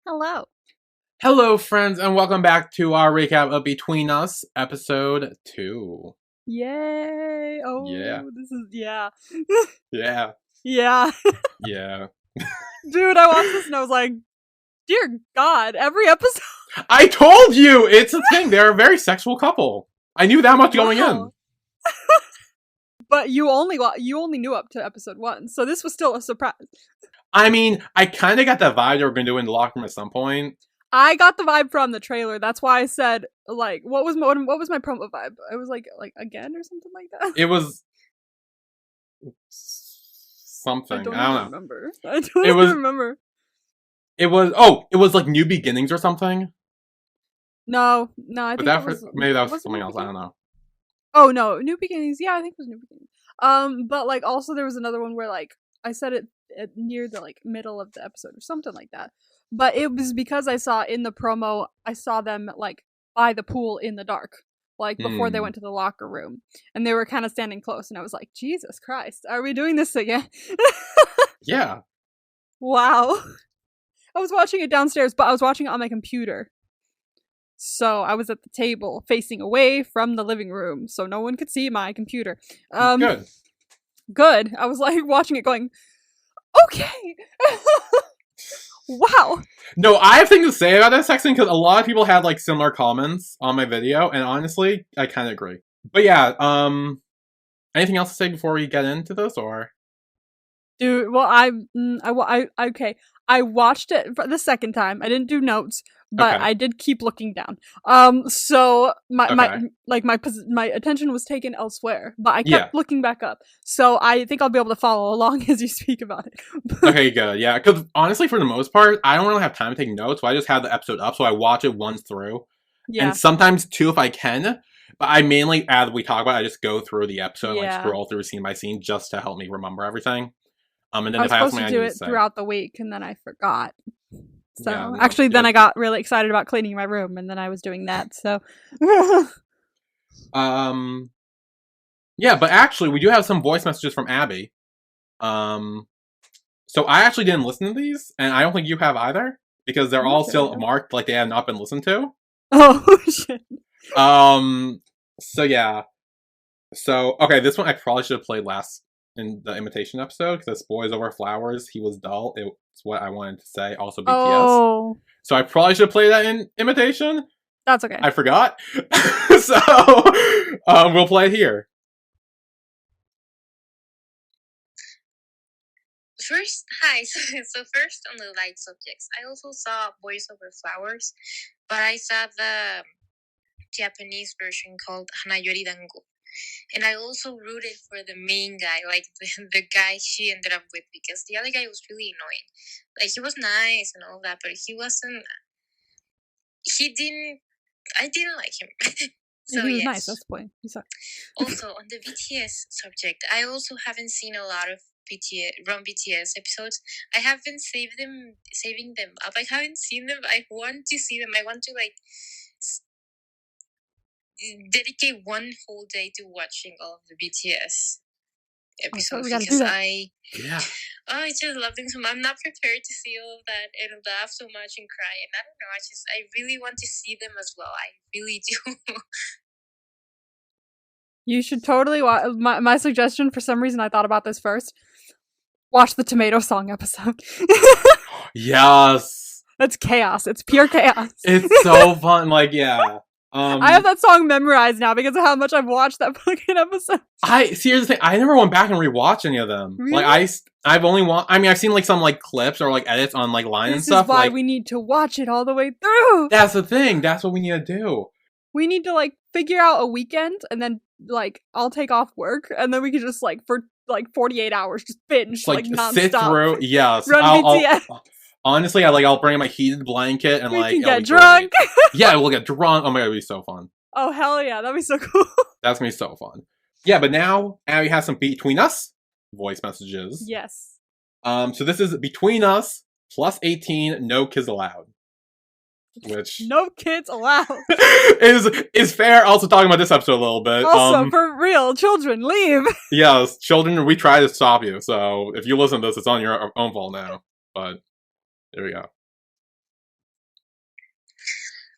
Hello. Hello, friends, and welcome back to our recap of Between Us, episode 2. Yay. Yeah, Oh, this is, yeah. yeah, Yeah. yeah. Dude, I watched this and I was like, dear God, every episode. I told you! It's a thing. They're a very sexual couple. I knew that much going in. Wow. But you only knew up to episode 1, so this was still a surprise. I mean, I kind of got that vibe they were going to do in the locker room at some point. I got the vibe from the trailer. That's why I said, like, what was my promo vibe? It was like again or something like that. It was something. I don't I don't know. remember. I don't even remember. It was like New Beginnings or something. No, I think maybe that was something else. I don't know. Oh no, New Beginnings. Yeah, I think it was New Beginnings. But like also there was another one where like I said it near the like middle of the episode or something like that. But it was because I saw in the promo, I saw them like by the pool in the dark, like before they went to the locker room, and they were kind of standing close, and I was like, Jesus Christ, are we doing this again? Yeah. Wow. I was watching it downstairs, but I was watching it on my computer. So I was at the table facing away from the living room so no one could see my computer. Good. I was like watching it going, okay. Wow. No, I have things to say about that section because a lot of people had like similar comments on my video, and honestly, I kind of agree. But yeah, anything else to say before we get into this, or? Dude, well, I watched it for the second time. I didn't do notes, but I did keep looking down. So my attention was taken elsewhere, but I kept looking back up. So I think I'll be able to follow along as you speak about it. Okay, good. Yeah, because honestly, for the most part, I don't really have time to take notes, so I just have the episode up, so I watch it once through. Yeah. And sometimes two if I can. But I mainly, as we talk about, I just go through the episode and like scroll through scene by scene just to help me remember everything. And then I was supposed to do it throughout the week, and then I forgot. So then I got really excited about cleaning my room, and then I was doing that. So, yeah, but actually, we do have some voice messages from Abby. So I actually didn't listen to these, and I don't think you have either, because they're all still marked like they have not been listened to. Oh shit. So yeah. So okay, this one I probably should have played last in the imitation episode because Boys Over Flowers, he was dull. It's what I wanted to say. Also BTS. Oh. So I probably should play that in imitation. That's okay. I forgot. So we'll play it here. Hi. So first on the light subjects, I also saw Boys Over Flowers, but I saw the Japanese version called Hanayori Dango. And I also rooted for the main guy, like the guy she ended up with, because the other guy was really annoying. Like, he was nice and all that, but I didn't like him. So he was nice, that's the point. Also, on the BTS subject, I also haven't seen a lot of BTS episodes. I have been saving them up. I haven't seen them. I want to see them. I want to, like, dedicate one whole day to watching all of the BTS episodes because I just love them so much. I'm not prepared to see all of that and laugh so much and cry, and I don't know, I really want to see them as well. I really do. You should totally watch. My suggestion, for some reason I thought about this first, watch the Tomato Song episode. Yes, that's chaos. It's pure chaos. It's so fun. Like, yeah. I have that song memorized now because of how much I've watched that fucking episode. Here's the thing. I never went back and rewatched any of them. Really? Like, I've seen like some like clips or like edits on like line and stuff. This is why we need to watch it all the way through. That's the thing. That's what we need to do. We need to like figure out a weekend, and then like I'll take off work, and then we can just like for like 48 hours just binge like nonstop. Sit through. Yes. Run BTS. Honestly, I'll bring my heated blanket and we like can get drunk. Yeah, we'll get drunk. Oh my god, it'll be so fun. Oh hell yeah, that'd be so cool. That's gonna be so fun. Yeah, but now Abby has some Between Us voice messages. Yes. So this is Between Us plus 18, no kids allowed. Which no kids allowed is fair. Also talking about this episode a little bit. Also, for real, children, leave. Yes, children, we try to stop you. So if you listen to this, it's on your own fault now. But there we go.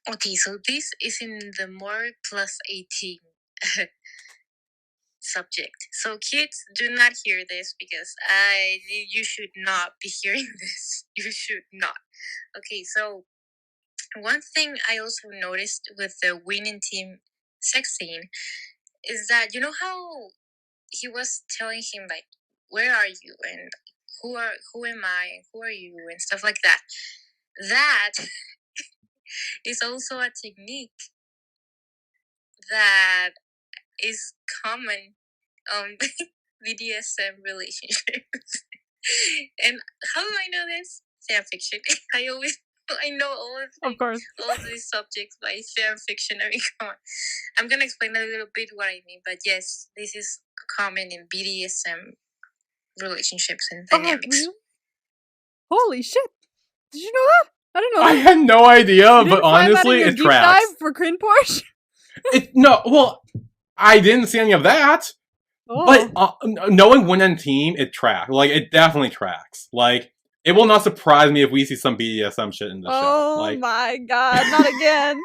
Okay, so this is in the more plus 18 subject. So kids, do not hear this because you should not be hearing this. You should not. Okay, so one thing I also noticed with the WinTeam sex scene is that you know how he was telling him like, "Where are you?" and who am I? Who are you? And stuff like that. That is also a technique that is common BDSM relationships. And how do I know this? Fan fiction. I know Of course. all of these subjects by fan fiction. I mean, come on. I'm gonna explain a little bit what I mean, but yes, this is common in BDSM relationships and dynamics. Really? Holy shit! Did you know that? I didn't know that. I had no idea, You but didn't find that in honestly, your it deep tracks. dive for Crin Porsche? Well, I didn't see any of that. Oh. But knowing WinTeam, it tracks. Like, it definitely tracks. Like, it will not surprise me if we see some BDSM shit in the show. Oh my god, not again.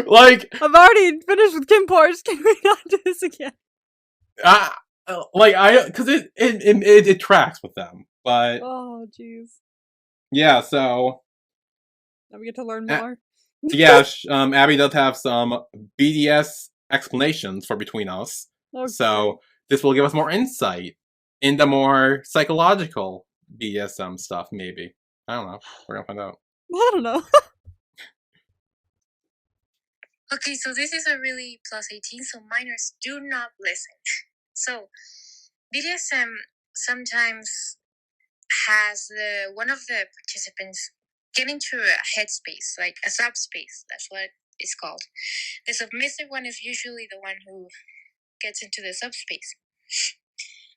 Like, I've already finished with Kim Porsche. Can we not do this again? because it tracks with them. But oh jeez. Yeah, so now we get to learn more. Yeah, Abby does have some BDS explanations for Between Us. Okay. So this will give us more insight into more psychological BDSM stuff, maybe. I don't know. We're gonna find out. I don't know. Okay, so this is a really plus 18, so minors do not listen. So, BDSM sometimes has one of the participants get into a headspace, like a subspace. That's what it's called. The submissive one is usually the one who gets into the subspace.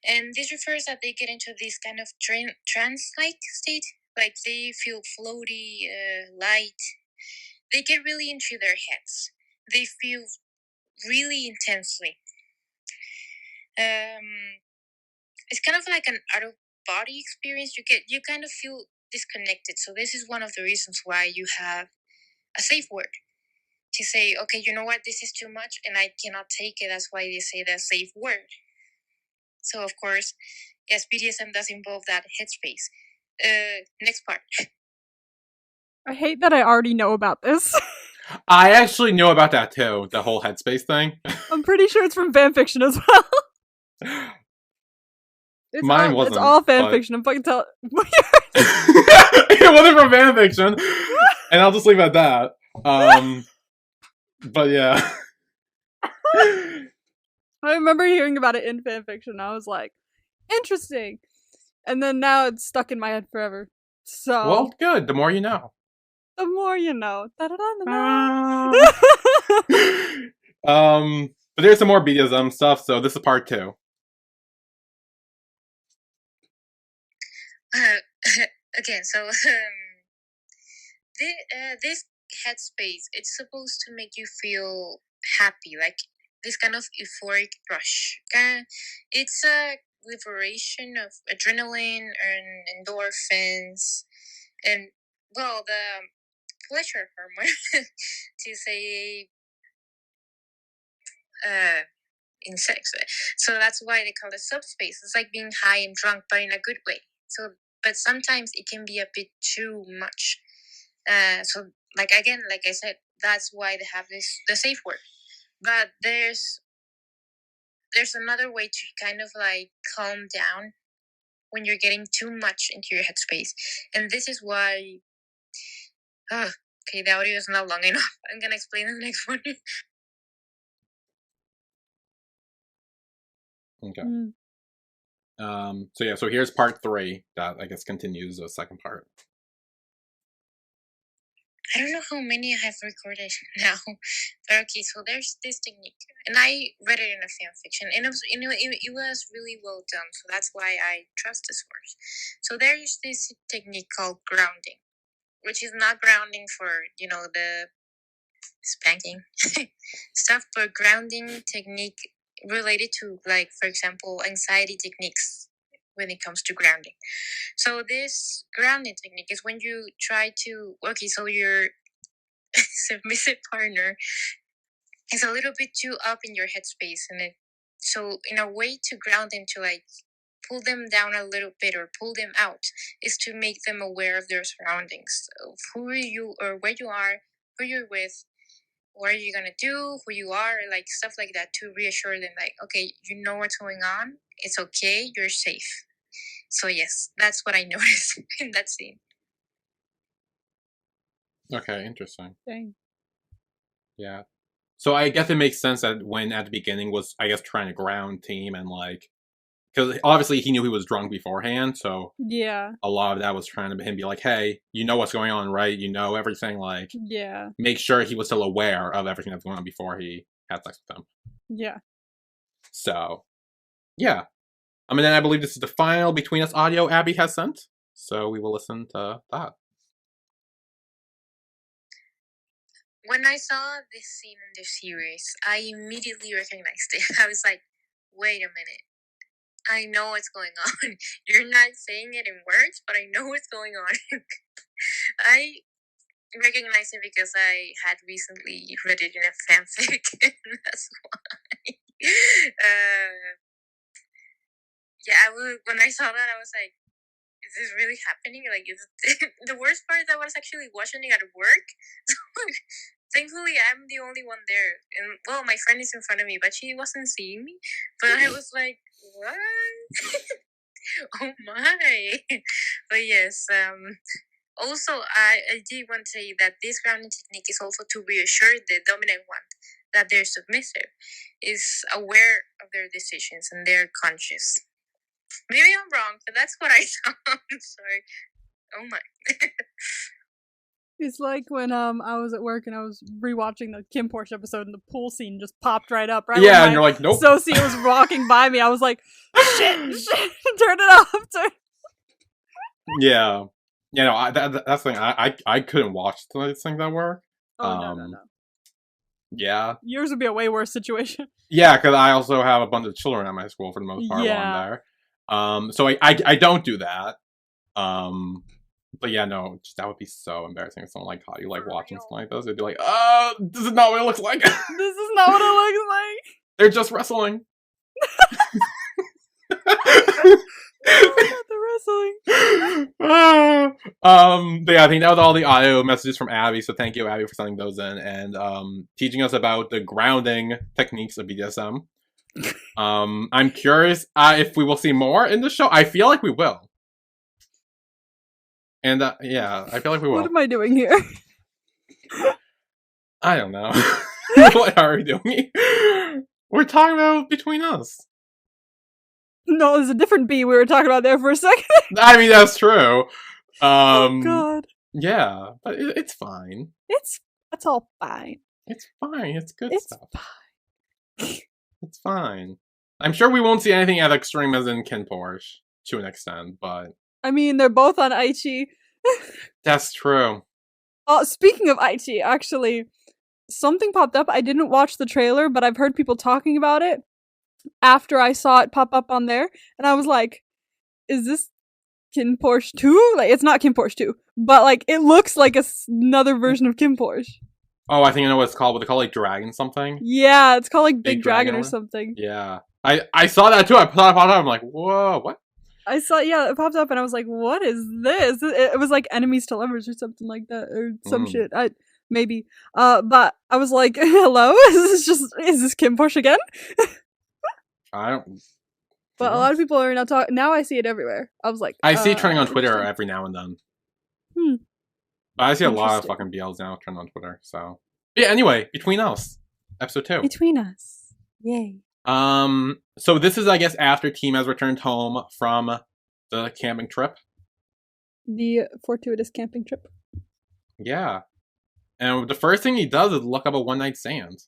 And this refers that they get into this kind of trance-like state, like they feel floaty, light. They get really into their heads. They feel really intensely. It's kind of like an out-of-body experience. You kind of feel disconnected. So this is one of the reasons why you have a safe word to say, okay, you know what, this is too much and I cannot take it. That's why they say the safe word. So of course, yes, BDSM does involve that headspace. Next part. I hate that I already know about this. I actually know about that too, the whole headspace thing. I'm pretty sure it's from fanfiction as well. Mine wasn't. It's all fanfiction. I'm fucking telling. It wasn't from fanfiction, and I'll just leave it at that. But yeah. I remember hearing about it in fanfiction. I was like, interesting. And then now it's stuck in my head forever. So well, good. The more you know. The more you know. But there's some more BDSM stuff, so this is part 2. Again, so this headspace, it's supposed to make you feel happy, like this kind of euphoric rush. It's a liberation of adrenaline and endorphins, and well, the pleasure hormone to say in sex. So that's why they call it subspace. It's like being high and drunk, but in a good way. So, but sometimes it can be a bit too much. So, like I said, that's why they have the safe word. But there's another way to kind of like calm down when you're getting too much into your headspace, and this is why. Okay, the audio is not long enough. I'm gonna explain in the next one. Okay. So here's part 3 that I guess continues the second part. I don't know how many I have recorded now, but okay. So there's this technique, and I read it in a fan fiction, and it was really well done. So that's why I trust the source. So there's this technique called grounding, which is not grounding for the spanking stuff, but grounding technique related to, like, for example, anxiety techniques when it comes to grounding. So this grounding technique is when you try to, okay, so you're submissive partner is a little bit too up in your headspace, and so in a way to ground them, to like pull them down a little bit or pull them out, is to make them aware of their surroundings, of who you or where you are, who you're with, what are you gonna do, who you are, like stuff like that, to reassure them, like, okay, you know what's going on, it's okay, you're safe. So yes, that's what I noticed in that scene. Okay, interesting. Dang. Yeah. So I guess it makes sense that when at the beginning was, I guess, trying to ground Team and like, because obviously he knew he was drunk beforehand, so Yeah. a lot of that was trying to him be like, hey, you know what's going on, right? You know everything, like, Yeah. make sure he was still aware of everything that's going on before he had sex with him. Yeah. So, yeah. I mean, then I believe this is the final Between Us audio Abby has sent, so we will listen to that. When I saw this scene in the series, I immediately recognized it. I was like, wait a minute. I know what's going on. You're not saying it in words, but I know what's going on. I recognize it because I had recently read it in a fanfic, and that's why. Yeah, when I saw that, I was like, is this really happening? Like, the worst part is I was actually watching it at work. So, thankfully, I'm the only one there. And, well, my friend is in front of me, but she wasn't seeing me. But I was like, what? Oh, my. But yes, also, I did want to say that this grounding technique is also to reassure the dominant one that they're submissive, is aware of their decisions, and they're conscious. Maybe I'm wrong, but that's what I saw. I'm sorry. Oh my. It's like when I was at work and I was rewatching the Kim Porsche episode and the pool scene just popped right up. Right, yeah, and you're like, nope. Associate was walking by me. I was like, shit, turn it off. Yeah. Yeah, no, that's the thing. I couldn't watch those things at work. Oh, no. Yeah. Yours would be a way worse situation. Yeah, because I also have a bunch of children at my school for the most part while I'm there. So I don't do that. But yeah, no, that would be so embarrassing if someone like caught you like watching something like this. They'd be like, this is not what it looks like. This is not what it looks like. They're just wrestling. Not the wrestling. But yeah, I think that was all the audio messages from Abby. So thank you, Abby, for sending those in and teaching us about the grounding techniques of BDSM. I'm curious if we will see more in the show. I feel like we will. And yeah, I feel like we will. What am I doing here? I don't know. What are we doing? We're talking about Between Us. No, there's a different B we were talking about there for a second. I mean, that's true. Oh God. Yeah, but it's fine. It's all fine. It's fine. It's good It's stuff. fine. It's fine. I'm sure we won't see anything as extreme as in Ken Porsche to an extent, but I mean, they're both on Aichi. that's true. Speaking of Aichi, actually, something popped up. I didn't watch the trailer, but I've heard people talking about it after I saw it pop up on there, and I was like, is this Kim Porsche 2? Like, it's not Kim Porsche 2, but like, it looks like another version of Kim Porsche. Oh, I think I know what it's called. What they call like Dragon something? Yeah, it's called like Big Dragon or something. Yeah. I saw that too. I thought it popped up. I'm like, whoa, what? I saw, yeah, it popped up and I was like, what is this? It was like Enemies to Lovers or something like that, or some shit. Maybe. But I was like, hello? Is this Kim Porsche again? I don't. But a lot of people are now talking. Now I see it everywhere. I was like, I see it trending on Twitter every now and then. But I see a lot of fucking BLs now trending on Twitter. So yeah. Anyway, Between Us, episode 2. Between Us, yay. So this is, I guess, after Team has returned home from the camping trip. The fortuitous camping trip. Yeah. And the first thing he does is look up a one-night stand.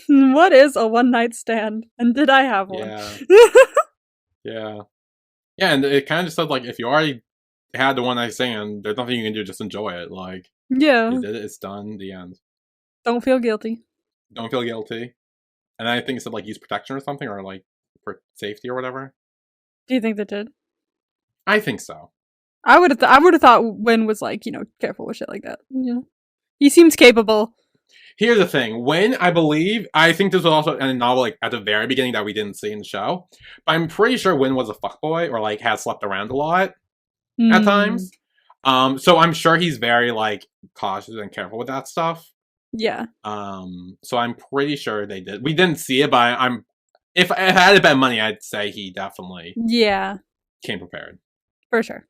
What is a one-night stand? And did I have one? Yeah. Yeah. Yeah, and it kind of just says, like, if you already had the one-night stand, there's nothing you can do, just enjoy it. Like, yeah. You did it, it's done, the end. Don't feel guilty. Don't feel guilty. And I think it said, like, use protection or something, or, like, for safety or whatever. Do you think they did? I think so. I would have thought Win was like, careful with shit like that. You He seems capable. Here's the thing. I think this was also in a novel like at the very beginning that we didn't see in the show. But I'm pretty sure Win was a fuckboy or like has slept around a lot at times. So I'm sure he's very like cautious and careful with that stuff. Yeah. So I'm pretty sure they did. We didn't see it, but if I had to bet money, I'd say he definitely came prepared. For sure.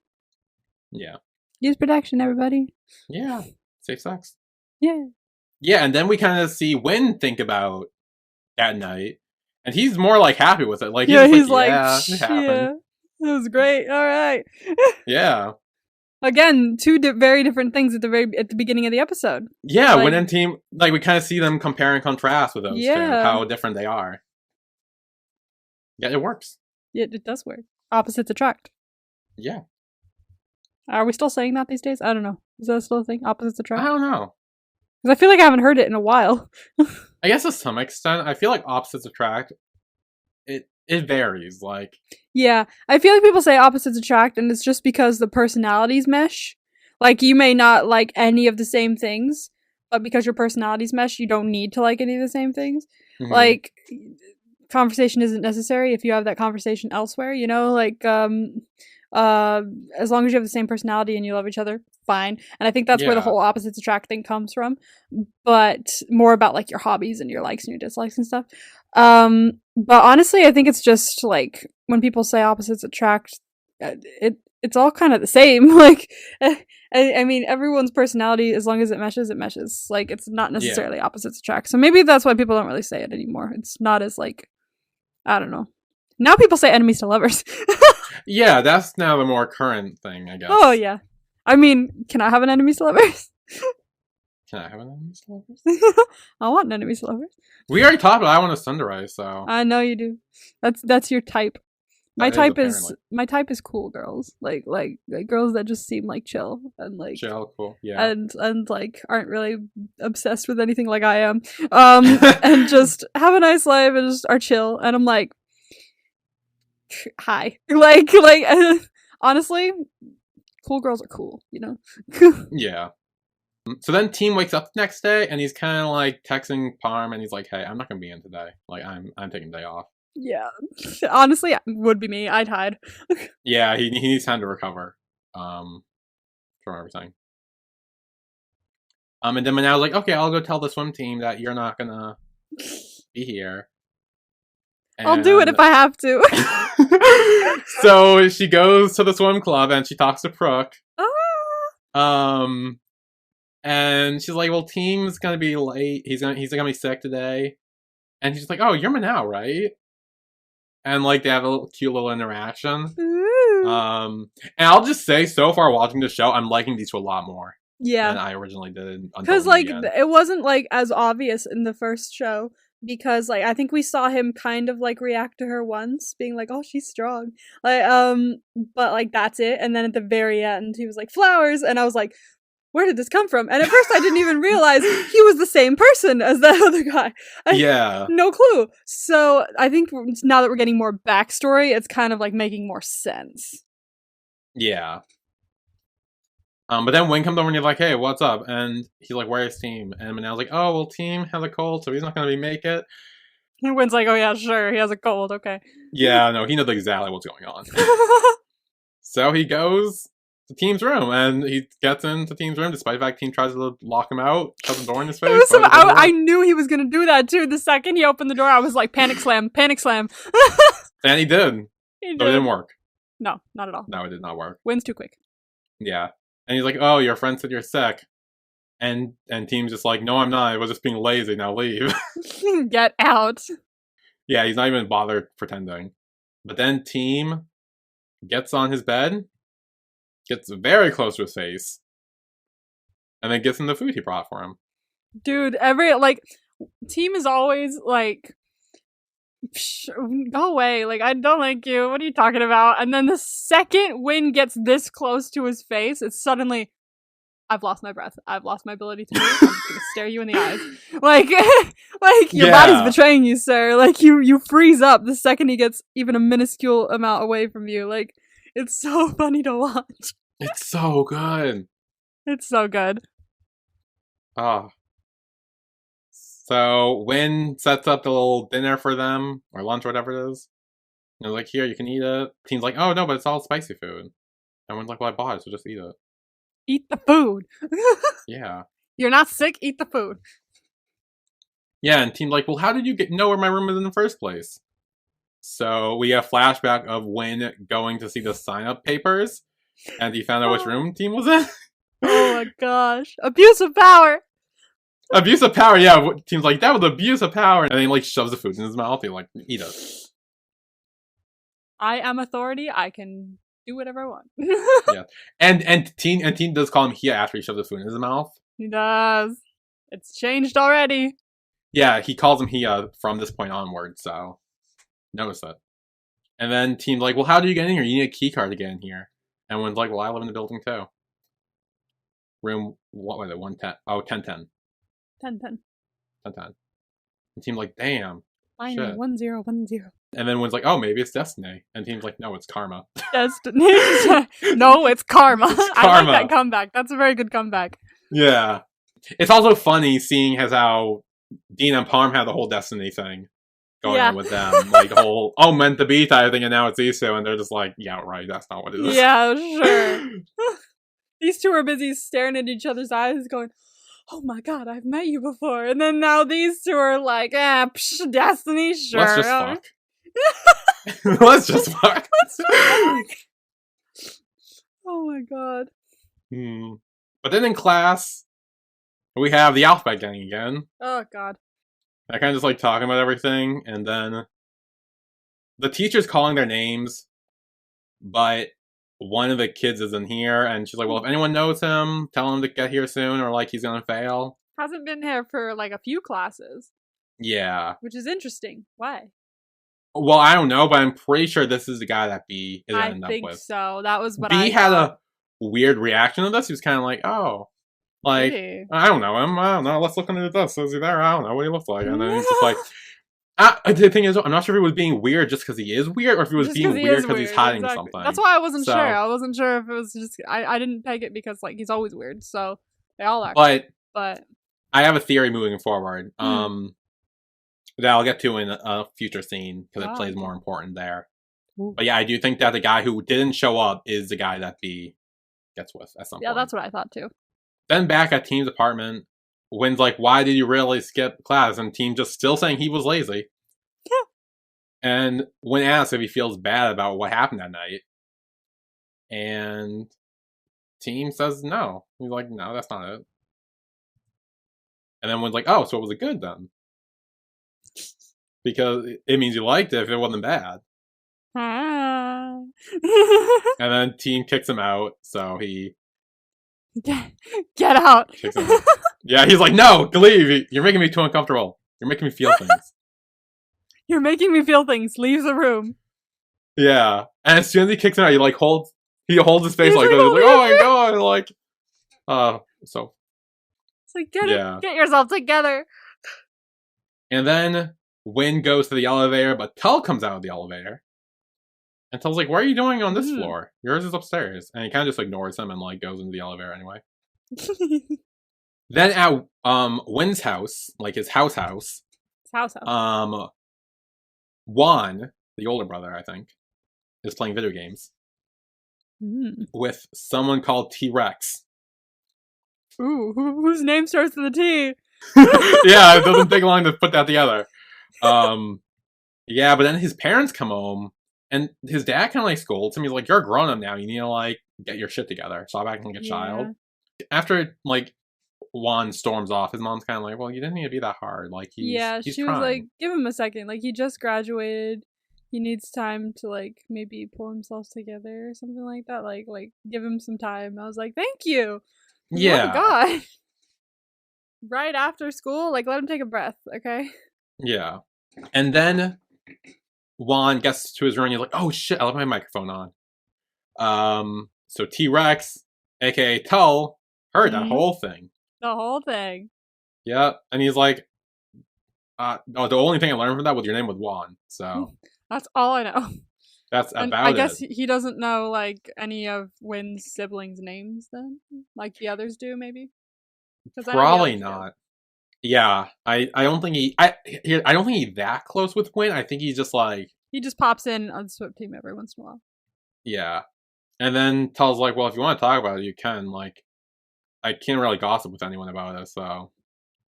Yeah. Use protection, everybody. Yeah. Safe sex. Yeah. Yeah, and then we kind of see Win think about that night, and he's more like happy with it. Like he's like, yeah, it happened. Yeah, it was great. All right. Yeah. Again, two very different things at the beginning of the episode. Yeah, like, Win and Team, like we kind of see them compare and contrast with those two, how different they are. Yeah, it works. Yeah, it does work. Opposites attract. Yeah. Are we still saying that these days? I don't know. Is that still a thing? Opposites attract? I don't know. Because I feel like I haven't heard it in a while. I guess to some extent, I feel like opposites attract. It varies, like. Yeah, I feel like people say opposites attract, and it's just because the personalities mesh. Like, you may not like any of the same things, but because your personalities mesh, you don't need to like any of the same things. Mm-hmm. Like, conversation isn't necessary if you have that conversation elsewhere, you know? Like, as long as you have the same personality and you love each other, fine. And I think that's where the whole opposites attract thing comes from, but more about like your hobbies and your likes and your dislikes and stuff. But honestly, I think it's just like when people say opposites attract, it's all kind of the same. Like, I mean, everyone's personality, as long as it meshes. Like, it's not necessarily opposites attract. So maybe that's why people don't really say it anymore. It's not as like, I don't know. Now people say enemies to lovers. Yeah, that's now the more current thing, I guess. Oh, yeah. I mean, can I have an enemies to lovers? Can I have an enemies to lovers? I want an enemies to lovers. We already talked about I want a Sunrise, so. I know you do. That's your type. My type is cool girls. Like girls that just seem like chill and like chill, cool, yeah. And like aren't really obsessed with anything like I am. And just have a nice life and just are chill. And I'm like, hi. Like honestly, cool girls are cool, you know? Yeah. So then Team wakes up the next day and he's kind of like texting Parm and he's like, hey, I'm not gonna be in today. Like I'm taking the day off. Yeah. Honestly, would be me. I'd hide. Yeah, he needs time to recover from everything. And then Manal was like, okay, I'll go tell the swim team that you're not gonna be here. And I'll do it if I have to. So she goes to the swim club and she talks to Brooke. And she's like, well, Team's gonna be late. He's gonna be sick today. And she's like, oh, you're Manal, right? And like they have a cute little interaction. Ooh. And I'll just say, so far watching the show, I'm liking these two a lot more. Yeah. Than I originally did. Because like it wasn't like as obvious in the first show. Because like I think we saw him kind of like react to her once, being like, "Oh, she's strong," like but like that's it. And then at the very end, he was like, "Flowers," and I was like, "Where did this come from?" And at first, I didn't even realize he was the same person as that other guy. Yeah, no clue. So I think now that we're getting more backstory, it's kind of like making more sense. Yeah. But then Wayne comes over and he's like, hey, what's up? And he's like, where's Team? And Manal's like, oh, well, Team has a cold, so he's not going to make it. And Wynn's like, oh, yeah, sure, he has a cold, okay. Yeah, no, he knows exactly what's going on. So he goes to Team's room, and he gets into Team's room, despite the fact Team tries to lock him out, shut the door in his face. I knew he was going to do that, too. The second he opened the door, I was like, panic slam, panic slam. And he did. It didn't work. No, not at all. No, it did not work. Wynn's too quick. Yeah. And he's like, oh, your friend said you're sick. And Team's just like, no, I'm not. I was just being lazy. Now leave. Get out. Yeah, he's not even bothered pretending. But then Team gets on his bed, gets very close to his face, and then gets him the food he brought for him. Dude, Team is always like, go away, like, I don't like you, what are you talking about? And then the second Wynn gets this close to his face, it's suddenly, I've lost my breath, I've lost my ability to move, I'm just gonna stare you in the eyes. Like your body's betraying you, sir. Like, you freeze up the second he gets even a minuscule amount away from you. Like, it's so funny to watch. It's so good. It's so good. Ah. So Win sets up the little dinner for them, or lunch, or whatever it is. And they're like, here, you can eat it. Team's like, oh no, but it's all spicy food. And Win's like, well, I bought it, so just eat it. Eat the food. Yeah. You're not sick, eat the food. Yeah, and Team's like, well, how did you know where my room is in the first place? So we have a flashback of Win going to see the sign-up papers, and he found out which room Team was in. Oh my gosh. Abuse of power! Abuse of power, yeah. Team's like, that was abuse of power. And then he like shoves the food in his mouth. He like, eat it. I am authority. I can do whatever I want. Yeah. And Teen does call him Hia after he shoves the food in his mouth. He does. It's changed already. Yeah, he calls him Hia from this point onward, so notice that. And then Team's like, well, how do you get in here? You need a key card to get in here. And Win's like, well, I live in the building too. Room, what was it, 110? Oh, 1010. 10-10. 1010. And Team's like, damn. Fine, Shit. 1010. And then Win's like, oh, maybe it's destiny. And Team's like, no, it's karma. Destiny. No, it's karma. It's I karma. like that comeback. That's a very good comeback. Yeah. It's also funny seeing as how Dean and Parm had the whole destiny thing going on with them. Like the whole, oh, meant to be type thing, and now it's Isu, and they're just like, yeah, right, that's not what it is. Yeah, sure. These two are busy staring at each other's eyes going, oh my god, I've met you before. And then now these two are like, destiny, sure. Let's just fuck. Let's just fuck. Oh my god. But then in class, we have the alphabet gang again. Oh god. I kind of just like talking about everything, and then the teacher's calling their names, but one of the kids isn't here, and she's like, well, if anyone knows him, tell him to get here soon, or like he's gonna fail. Hasn't been here for like a few classes. Yeah. Which is interesting. Why? Well, I don't know, but I'm pretty sure this is the guy that B is ended up with. I think so. That was what B had a weird reaction to this. He was kind of like, oh. Like, really? I don't know him. I don't know. Let's look under this. Is he there? I don't know what he looks like. And then he's just like, the thing is, I'm not sure if he was being weird just because he is weird, or if he was being weird because he's hiding something. That's why I wasn't sure. I wasn't sure if it was just I didn't peg it because like he's always weird. So they all are. But I have a theory moving forward. That I'll get to in a future scene because it plays more important there. Ooh. But yeah, I do think that the guy who didn't show up is the guy that B gets with at some point. Yeah, that's what I thought too. Then back at Team's apartment, Win's like, why did you really skip class? And Team just still saying he was lazy. Yeah. And Win asks if he feels bad about what happened that night. And Team says no. He's like, no, that's not it. And then Win's like, oh, so it was good then. Because it means you liked it if it wasn't bad. And then Team kicks him out, so he... Get out! Kicks him out. Yeah, he's like, no, leave! You're making me too uncomfortable. You're making me feel things. You're making me feel things. Leave the room. Yeah. And as soon as he kicks him out, he holds his face like this. He's like, oh my god! Like, so... It's like, get yourself together! And then Win goes to the elevator, but Tull comes out of the elevator. And Tull's like, what are you doing on this floor? Yours is upstairs. And he kind of just ignores him and like goes into the elevator anyway. Then at Win's house, like his house. Juan, the older brother, I think, is playing video games. With someone called T-Rex. Ooh, whose name starts with a T? Yeah, it doesn't take long to put that together. Yeah, but then his parents come home, and his dad kind of like scolds him. He's like, "You're a grown up now. You need to like get your shit together. Stop acting like a child." After like Juan storms off, his mom's kind of like, "Well, you didn't need to be that hard. Like, he's she was like, give him a second. Like, he just graduated. He needs time to like maybe pull himself together or something like that. Like give him some time." I was like, "Thank you." Yeah. Oh my god. Right after school, like let him take a breath, okay? Yeah. And then Juan gets to his room and he's like, oh shit, I left my microphone on. So T-Rex, aka Tull, heard that whole thing. The whole thing. Yeah. And he's like, the only thing I learned from that was your name was Juan. So that's all I know. That's and about I guess he doesn't know like any of Win's siblings' names then? Like the others do, maybe? Probably not. Yeah, I don't think I don't think he's that close with Win. I think he's just like he just pops in on the SWIP team every once in a while. Yeah, and then tells like, well, if you want to talk about it, you can. Like, I can't really gossip with anyone about it, so.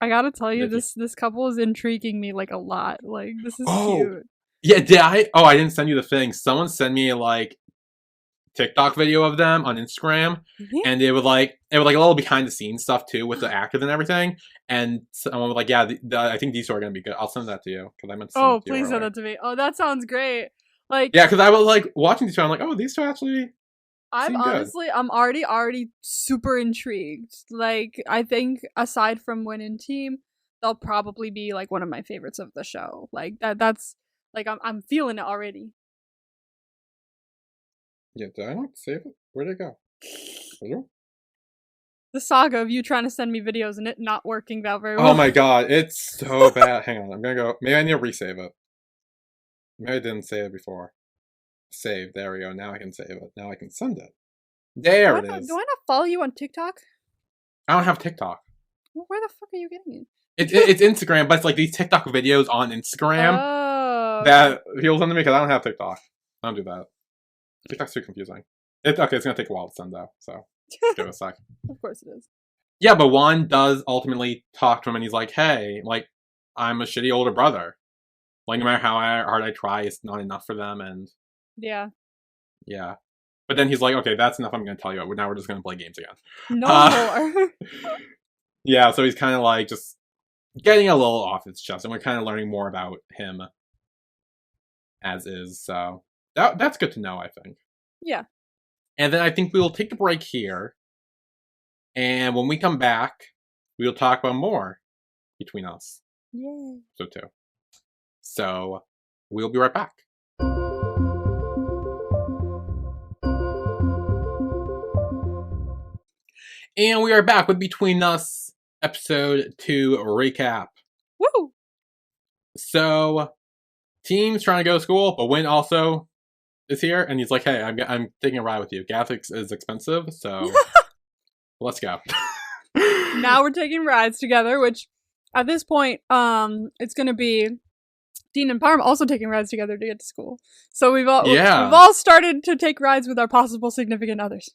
I gotta tell you, this couple is intriguing me like a lot. Like, this is cute. Yeah, did I? Oh, I didn't send you the thing. Someone sent me like TikTok video of them on Instagram, and it was like a little behind the scenes stuff too with the actors and everything. And someone was like, "Yeah, I think these two are gonna be good." I'll send that to you because I meant to send it to you please send that to me. Oh, that sounds great. Like, yeah, because I was like watching these two, I'm like, "Oh, these two actually." I'm already super intrigued. Like, I think aside from WinTeam, they'll probably be like one of my favorites of the show. Like that's like I'm feeling it already. Yeah, did I not save it? Where'd it go? Hello? The saga of you trying to send me videos and it not working out very well. Oh my god, it's so bad. Hang on, I'm gonna go. Maybe I need to resave it. Maybe I didn't save it before. Save. There we go. Now I can save it. Now I can send it. There it is. Do I not follow you on TikTok? I don't have TikTok. Well, where the fuck are you getting it? It's Instagram, but it's like these TikTok videos on Instagram that people send to me because I don't have TikTok. I don't do that. TikTok's too confusing. It's gonna take a while to send though, so give it a sec. Of course it is. Yeah, but Juan does ultimately talk to him and he's like, hey, like, I'm a shitty older brother. Like, no matter how hard I try, it's not enough for them, and... Yeah. Yeah. But then he's like, okay, that's enough I'm gonna tell you. Now we're just gonna play games again. No more. Yeah, so he's kind of like, just getting a little off his chest, and we're kind of learning more about him as is, so... That's good to know, I think. Yeah. And then I think we will take a break here. And when we come back, we will talk about more between us. Yay. So too. So we'll be right back. And we are back with Between Us episode 2 recap. Woo! So Team's trying to go to school, but Win also is here, and he's like, hey, I'm taking a ride with you. Gas is expensive, so let's go. Now we're taking rides together, which at this point, it's gonna be Dean and Parm also taking rides together to get to school. So we've all started to take rides with our possible significant others.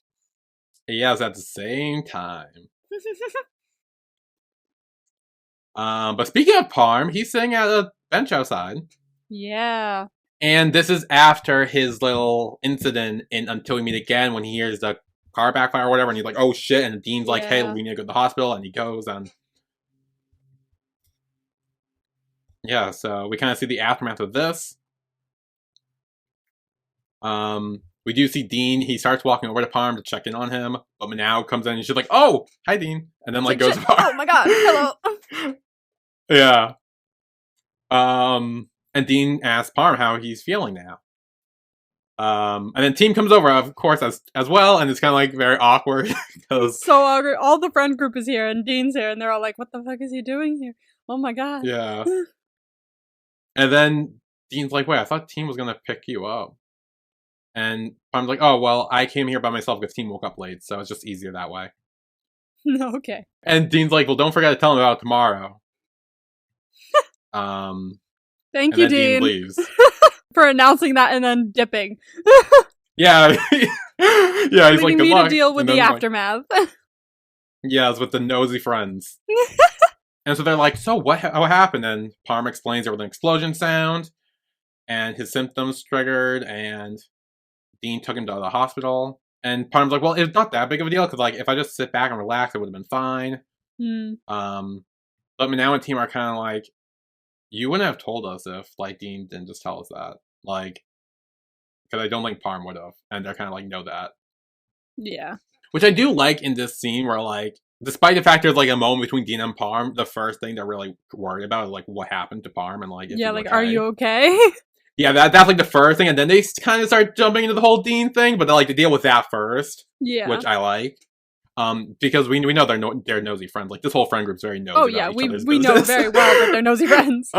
Yes, at the same time. But speaking of Parm, he's sitting at a bench outside. Yeah. And this is after his little incident in Until We Meet Again, when he hears the car backfire or whatever, and he's like, oh shit, and Dean's like, hey, we need to go to the hospital, and he goes, and... Yeah, so we kind of see the aftermath of this. We do see Dean, he starts walking over to Parm to check in on him, but Manao comes in and she's like, oh, hi Dean, and then like goes to Parm. Oh my god, hello. Yeah. And Dean asks Parm how he's feeling now. And then Team comes over, of course, as well, and it's kind of like very awkward. It's so awkward. All the friend group is here, and Dean's here, and they're all like, what the fuck is he doing here? Oh my god. Yeah. And then Dean's like, wait, I thought Team was gonna pick you up. And Parm's like, oh, well, I came here by myself because Team woke up late, so it's just easier that way. No, okay. And Dean's like, well, don't forget to tell him about it tomorrow. Thank you, Dean. Dean leaves. For announcing that and then dipping. Yeah. Yeah, he's like, good me luck. To deal with the aftermath. Yeah, it's with the nosy friends. And so they're like, so what happened? And Parm explains there was an explosion sound, and his symptoms triggered, and Dean took him to the hospital. And Parm's like, well, it's not that big of a deal, because like, if I just sit back and relax, it would have been fine. But Manao and Team are kind of like, you wouldn't have told us if, like, Dean didn't just tell us that. Like, because I don't think Parm would have. And they're kind of like, know that. Yeah. Which I do like in this scene where, like, despite the fact there's, like, a moment between Dean and Parm, the first thing they're really worried about is, like, what happened to Parm and, like, if yeah, like, okay. Are you okay? Yeah, that's, like, the first thing. And then they kind of start jumping into the whole Dean thing, but they like to deal with that first. Yeah. Which I like. Because we know they're nosy friends. Like, this whole friend group's very nosy. Oh yeah, we know very well that they're nosy friends.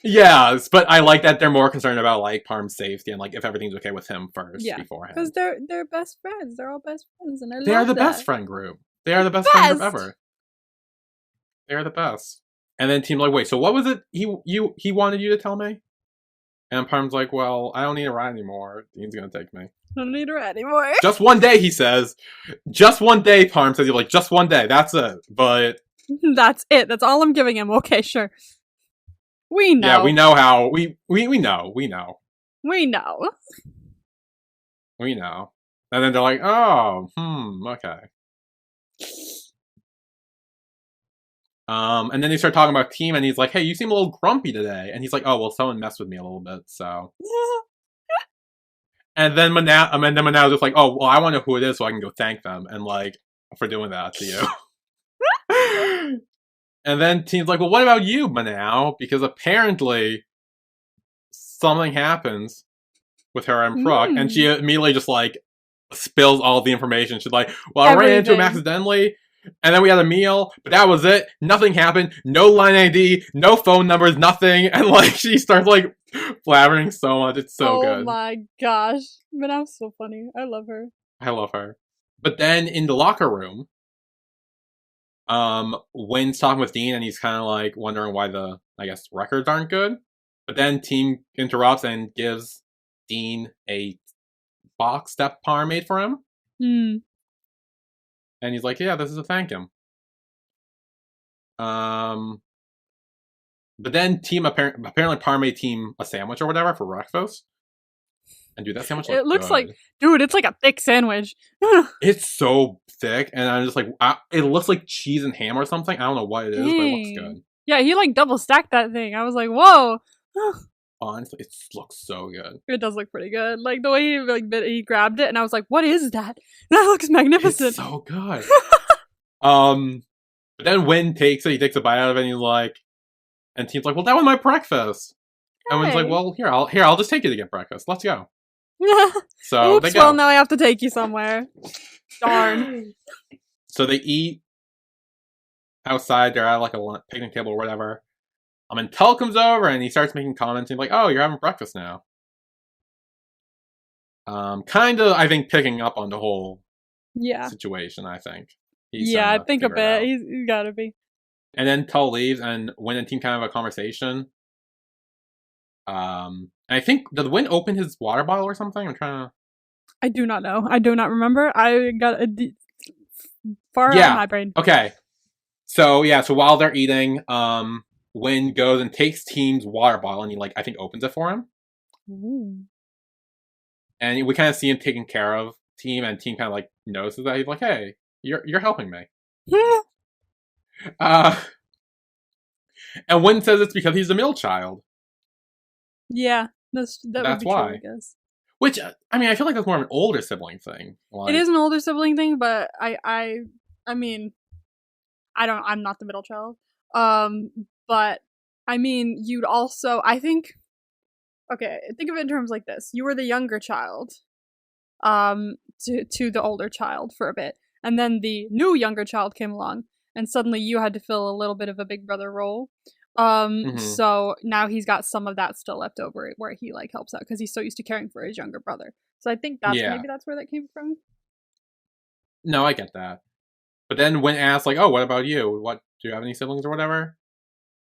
Yes, but I like that they're more concerned about like Parm's safety and like if everything's okay with him first beforehand. Because they're best friends. They're all best friends, and they are the best friend group. They are the best friend group ever. They're the best. And then Team's like, wait, so what was it he wanted you to tell me? And Parm's like, well, I don't need a ride anymore. Dean's gonna take me. I don't need a ride anymore. Just one day, he says. Just one day, Parm says. He's like, just one day. That's it. But that's it. That's all I'm giving him. Okay, sure. We know. Yeah, we know how. We know. We know. We know. We know. And then they're like, oh, okay. And then they start talking about Team, and he's like, hey, you seem a little grumpy today. And he's like, oh, well, someone messed with me a little bit, so. And then Manow's just like, oh, well, I want to know who it is so I can go thank them, and like, for doing that to you. And then Team's like, well, what about you, Manow? Because apparently something happens with her and Brooke, and she immediately just like spills all the information. She's like, well, I ran into him accidentally, and then we had a meal, but that was it. Nothing happened. No line ID, no phone numbers, nothing. And like she starts like blabbering so much. It's so good. Oh my gosh. Manow's so funny. I love her. I love her. But then in the locker room, Wynn's talking with Dean, and he's kind of like wondering why the, I guess, records aren't good. But then Team interrupts and gives Dean a box that Parm made for him. And he's like, yeah, this is to thank him. But then Team apparently Parm made Team a sandwich or whatever for breakfast. And dude, that sandwich looks good. Like, dude, it's like a thick sandwich. It's so thick, and I'm just like, it looks like cheese and ham or something. I don't know what it is, but it looks good. Yeah, he like double stacked that thing. I was like, whoa. Honestly, it looks so good. It does look pretty good. Like the way he grabbed it, and I was like, what is that? That looks magnificent. It's so good. But then Wynn takes it. He takes a bite out of it, and he's like, and Team's like, well, that was my breakfast. Hey. And Wynn's like, well, I'll just take you to get breakfast. Let's go. So oops, they go. Well, now I have to take you somewhere. Darn. So they eat outside. They're at like a picnic table or whatever. And Tull comes over and he starts making comments. He's like, oh, you're having breakfast now. Kind of, I think, picking up on the whole situation, I think. I think a bit. He's gotta be. And then Tull leaves, and Wynn and Team kind of have a conversation. And I think, did Wynn open his water bottle or something? I'm trying to... I do not know. I do not remember. I got far out of my brain. Okay. So while they're eating, Wynn goes and takes Team's water bottle, and he, like, I think opens it for him. Ooh. And we kind of see him taking care of Team, and Team kind of, like, notices that. He's like, hey, you're helping me. And Wynn says it's because he's a middle child. Yeah, that's why. True, I guess. Which, I mean, I feel like that's more of an older sibling thing. Like, it is an older sibling thing, but I mean, I'm not the middle child. But I mean, you'd also, I think, okay, think of it in terms like this. You were the younger child, to the older child for a bit. And then the new younger child came along, and suddenly you had to fill a little bit of a big brother role. So now he's got some of that still left over where he like helps out because he's so used to caring for his younger brother. So I think maybe that's where that came from. No, I get that. But then when asked like, oh, what about you? What, do you have any siblings or whatever?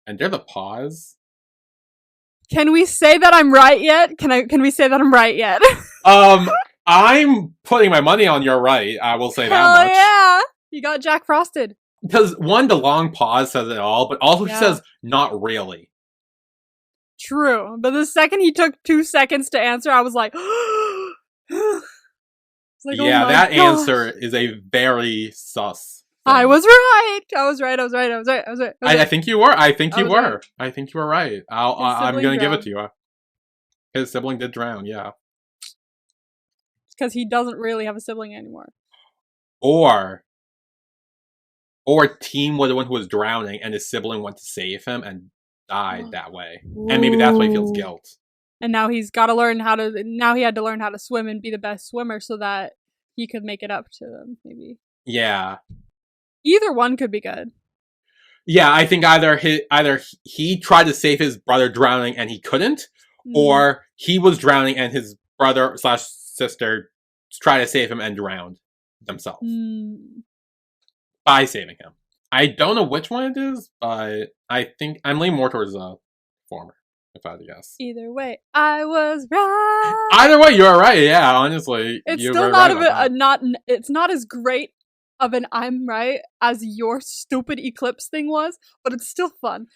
And there's a pause. Can we say that I'm right yet? Can we say that I'm right yet? I'm putting my money on you're right. I will say that much. Yeah, you got Jack Frosted. Because one, the long pause says it all, but also he says, not really. True. But the second he took 2 seconds to answer, I was like, like, yeah, that answer is a very sus thing. I was right. I think you were. I think you were. Right. I think you were right. I'm going to give it to you. His sibling did drown, yeah. Because he doesn't really have a sibling anymore. Or Team was the one who was drowning, and his sibling went to save him and died that way. Ooh. And maybe that's why he feels guilt. And now he's got to learn how to. Now he had to learn how to swim and be the best swimmer so that he could make it up to them. Maybe. Yeah. Either one could be good. Yeah, I think either he tried to save his brother drowning and he couldn't, or he was drowning and his brother/sister tried to save him and drowned themselves. By saving him. I don't know which one it is, but I think I'm leaning more towards the former, if I had to guess. Either way, I was right. Either way, you're right. Yeah, honestly, It's you're still very not right of about it. Not. It's not as great of an I'm right as your stupid eclipse thing was, but it's still fun.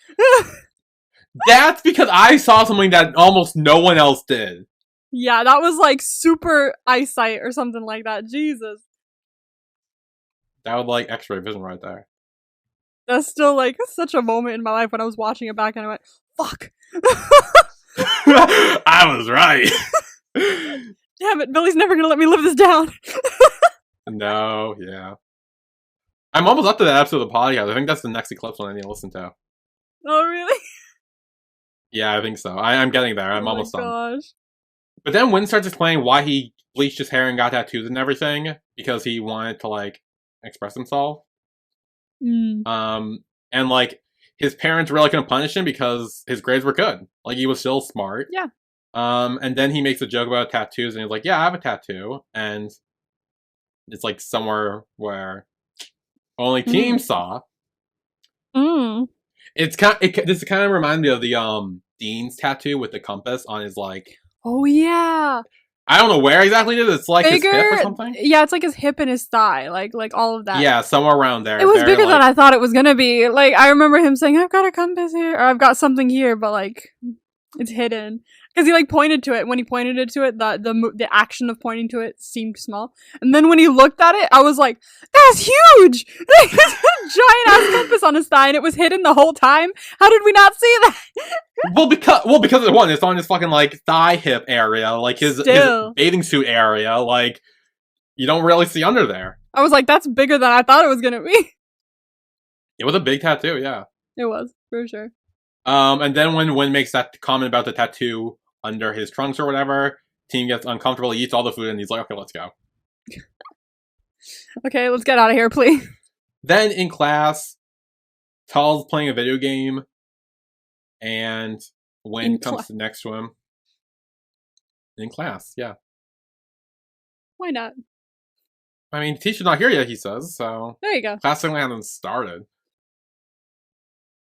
That's because I saw something that almost no one else did. Yeah, that was like super eyesight or something like that. Jesus. That would like X-ray vision right there. That's still like such a moment in my life when I was watching it back and I went, fuck. I was right. Damn it, Billy's never gonna let me live this down. No, yeah. I'm almost up to that episode of the podcast. I think that's the next Eclipse one I need to listen to. Oh, really? Yeah, I think so. I'm getting there. I'm oh almost my done. gosh. But then Win starts explaining why he bleached his hair and got tattoos and everything because he wanted to like express himself. And like his parents were like gonna punish him because his grades were good. Like he was still smart. Yeah. And then he makes a joke about tattoos and he's like, "Yeah, I have a tattoo," and it's like somewhere where only Team saw. It's this kind of reminds me of the Dean's tattoo with the compass on his like. Oh yeah. I don't know where exactly it is. It's like bigger, his hip or something. Yeah, it's like his hip and his thigh, like all of that. Yeah, somewhere around there. It was bigger than I thought it was gonna be. Like I remember him saying, "I've got a compass here," or "I've got something here," but like it's hidden because he like pointed to it. When he pointed it to it, the action of pointing to it seemed small, and then when he looked at it, I was like, "That's huge!" Giant ass compass on his thigh, and it was hidden the whole time. How did we not see that? Well, because of one, it's on his fucking like thigh hip area, like his bathing suit area. Like you don't really see under there. I was like, "That's bigger than I thought it was gonna be." It was a big tattoo, yeah. It was for sure. And then when Win makes that comment about the tattoo under his trunks or whatever, Team gets uncomfortable, he eats all the food, and he's like, "Okay, let's go." Okay, let's get out of here, please. Then in class, Tal's playing a video game, and Win comes next to him. In class, yeah. Why not? I mean, the teacher's not here yet, he says, so... There you go. Class certainly hasn't started.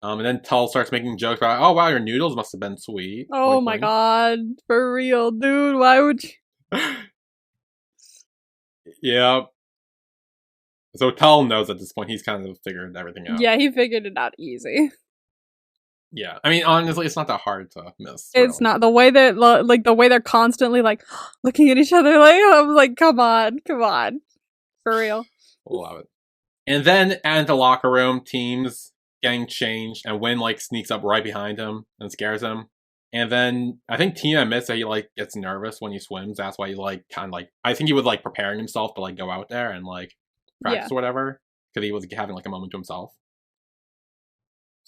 And then Tal starts making jokes about, "Oh wow, your noodles must have been sweet." Oh my god. For real, dude. Why would you... Yeah. So Tal knows at this point. He's kind of figured everything out. Yeah, he figured it out easy. Yeah, I mean, honestly, it's not that hard to miss. It's not. The way that, like, the way they're constantly, like, looking at each other, like, I'm like, come on. For real. Love it. And then at the locker room, Team's getting changed, and Win, like, sneaks up right behind him and scares him. And then I think Team admits that he, like, gets nervous when he swims. That's why he, like, kind of, like, I think he was, like, preparing himself to, like, go out there and, like, practice or whatever. Because he was having, like, a moment to himself.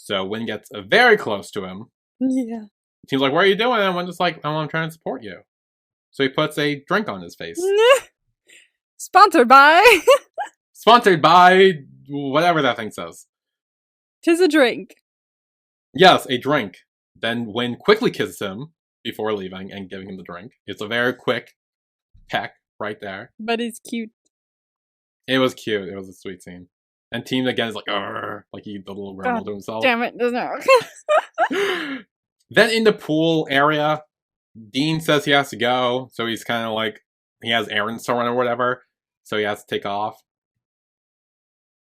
So Win gets very close to him. Yeah. Team's like, "What are you doing?" And Win's just like, "Oh, I'm trying to support you." So he puts a drink on his face. Sponsored by... Sponsored by whatever that thing says. 'Tis a drink. Yes, a drink. Then Win quickly kisses him before leaving and giving him the drink. It's a very quick peck right there. But it's cute. It was cute. It was a sweet scene. And Team again is like, "Arr," like he did a little grumble to himself. Damn it, doesn't work. Then in the pool area, Dean says he has to go, so he's kind of like, he has errands to run or whatever, so he has to take off.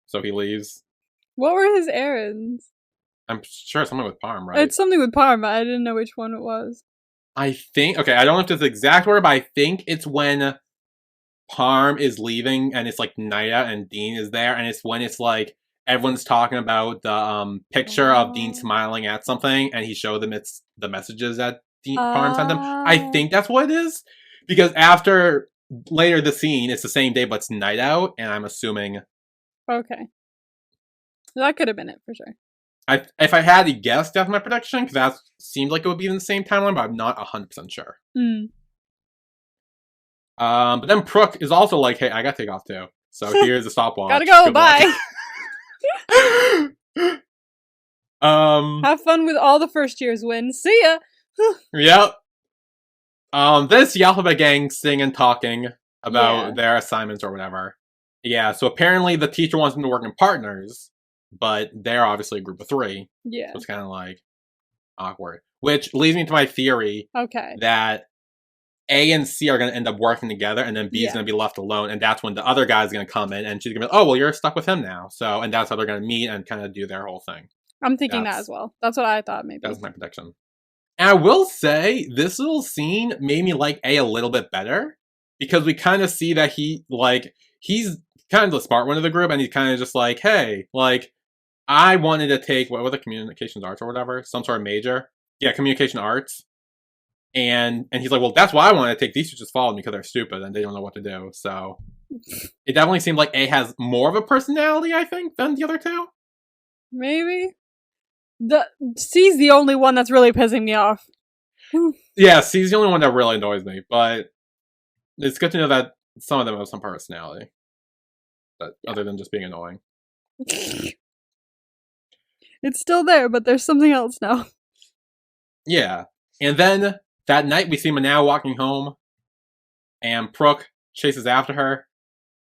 So he leaves. What were his errands? I'm sure it's something with Parm, right? It's something with Parm, but I didn't know which one it was. I think, okay, I don't know if it's the exact word, but I think it's when Parm is leaving and it's like Naya and Dean is there, and it's when it's like everyone's talking about the picture of Dean smiling at something, and he showed them it's the messages that Parm sent them. I think that's what it is, because after later the scene, it's the same day, but it's night out, and I'm assuming. Okay, that could have been it for sure. If I had to guess, that's my prediction, because that seemed like it would be in the same timeline, but I'm not 100% sure. But then Prook is also like, "Hey, I gotta take off too. So here's a stopwatch. Gotta go, bye." Have fun with all the first years, Win. See ya! Yep. This the Alphabet Gang sing and talking about their assignments or whatever. Yeah, so apparently the teacher wants them to work in partners, but they're obviously a group of 3. Yeah. So it's kind of like awkward. Which leads me to my theory that A and C are going to end up working together, and then B is going to be left alone, and that's when the other guy's going to come in, and she's going to be like, oh, well, you're stuck with him now. So, and that's how they're going to meet and kind of do their whole thing. I'm thinking that as well. That's what I thought, maybe. That's my prediction. And I will say, this little scene made me like A little bit better, because we kind of see that he's kind of the smart one of the group, and he's kind of just like, hey, like, I wanted to take, what were the communications arts or whatever? Some sort of major. Yeah, communication arts. And he's like, well, that's why I want to take. These two just followed me because they're stupid and they don't know what to do. So it definitely seemed like A has more of a personality, I think, than the other 2. Maybe. C's the only one that's really pissing me off. Yeah, C's the only one that really annoys me, but it's good to know that some of them have some personality. But other than just being annoying. It's still there, but there's something else now. Yeah. And then that night we see Manao walking home, and Brooke chases after her.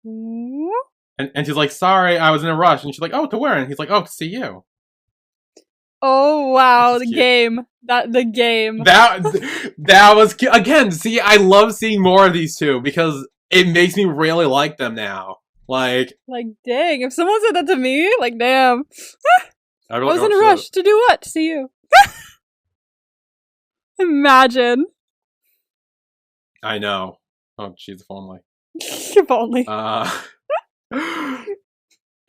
And she's like, sorry, I was in a rush. And she's like, oh, to where? And he's like, oh, to see you. Oh, wow, the game. The game. That was cute. Again, see, I love seeing more of these 2, because it makes me really like them now. Like, dang, if someone said that to me, like, damn. I was in a rush to do what? To see you. Imagine. I know. Oh, jeez, if only. If only.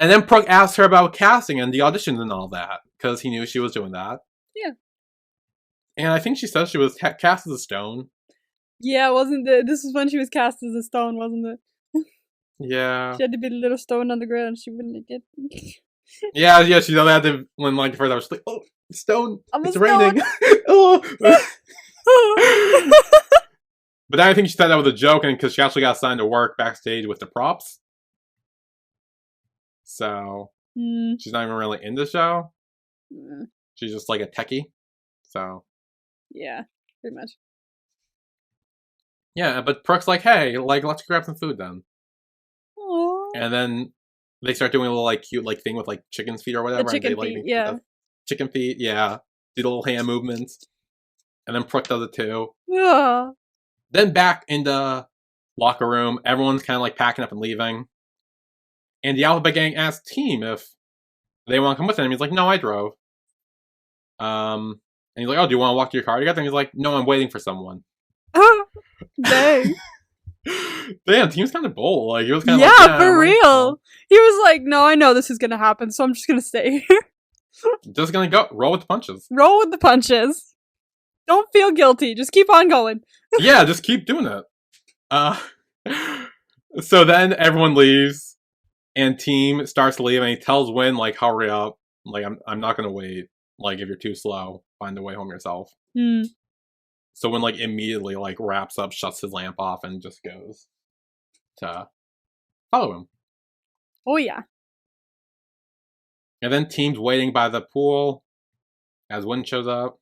And then Brooke asked her about casting and the auditions and all that, because he knew she was doing that. Yeah. And I think she said she was cast as a stone. Yeah, wasn't it? This was when she was cast as a stone, wasn't it? Yeah. She had to be a little stone on the ground. She wouldn't get. Yeah, she had to, when like first I was like, oh, stone, it's raining. But then I think she said that was a joke, and because she actually got assigned to work backstage with the props. So she's not even really in the show. She's just like a techie. So yeah, pretty much. Yeah, but Brooke's like, hey, like, let's grab some food then. Aww. And then they start doing a little like cute like thing with like chicken's feet or whatever. The chicken and they, feet, yeah. Chicken feet, yeah. Do the little hand movements. And then Brooke does it too. Yeah. Then back in the locker room, everyone's kind of like packing up and leaving. And the Alphabet Gang asks Team if they want to come with him. He's like, no, I drove. And he's like, oh, do you want to walk to your car together? And he's like, no, I'm waiting for someone. Dang. Damn, Team's kind of bold. Like, he was kind of like, yeah, for real. He was like, no, I know this is going to happen, so I'm just going to stay here. Just going to go. Roll with the punches. Roll with the punches. Don't feel guilty. Just keep on going. Yeah, just keep doing it. So then everyone leaves, and Team starts leaving. He tells Win, like, hurry up. Like, I'm not going to wait. Like, if you're too slow, find a way home yourself. So Win, like, immediately, like, wraps up, shuts his lamp off, and just goes to follow him. Oh, yeah. And then Team's waiting by the pool as Win shows up.